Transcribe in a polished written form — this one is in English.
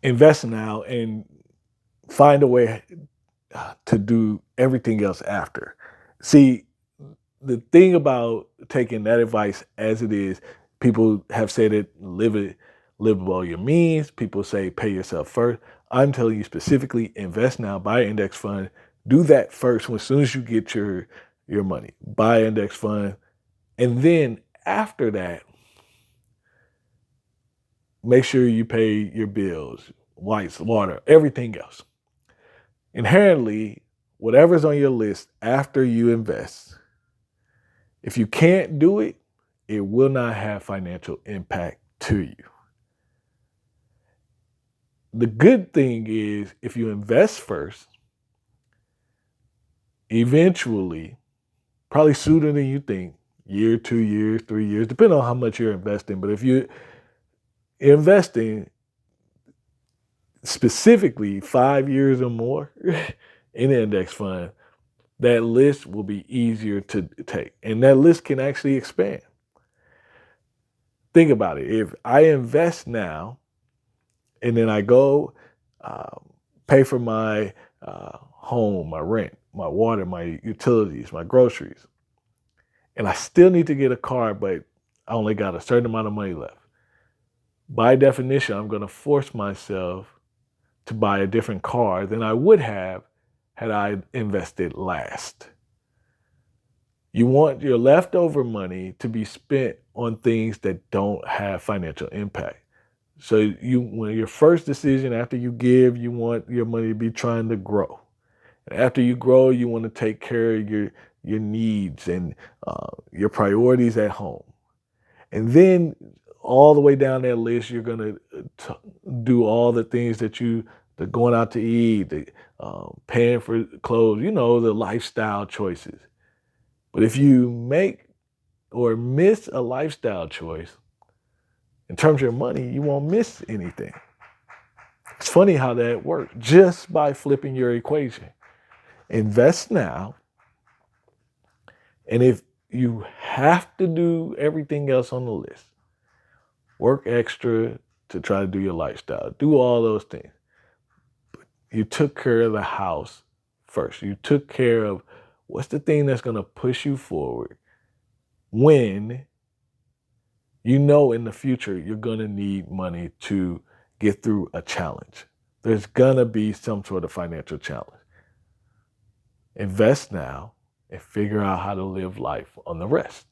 invest now and find a way to do everything else after. See, the thing about taking that advice as it is, people have said live below your means. People say pay yourself first. I'm telling you specifically, invest now, buy an index fund. Do that first. As soon as you get your money, buy an index fund, and then after that, make sure you pay your bills, lights, water, everything else. Inherently, whatever's on your list after you invest, if you can't do it, it will not have financial impact to you. The good thing is if you invest first, eventually, probably sooner than you think, year, 2 years, 3 years, depending on how much you're investing. But if you're investing specifically 5 years or more in an index fund, that list will be easier to take. And that list can actually expand. Think about it. If I invest now and then I go pay for my home, my rent, my water, my utilities, my groceries, and I still need to get a car, but I only got a certain amount of money left. By definition, I'm going to force myself to buy a different car than I would have had I invested last. You want your leftover money to be spent on things that don't have financial impact. So when your first decision after you give, you want your money to be trying to grow. And after you grow, you want to take care of your needs and your priorities at home. And then all the way down that list, you're gonna do all the things the going out to eat, the paying for clothes, the lifestyle choices. But if you make or miss a lifestyle choice, in terms of your money, you won't miss anything. It's funny how that works just by flipping your equation. Invest now, and if you have to do everything else on the list, work extra to try to do your lifestyle, do all those things. You took care of the house first. You took care of what's the thing that's going to push you forward when you know in the future you're going to need money to get through a challenge. There's going to be some sort of financial challenge. Invest now and figure out how to live life on the rest.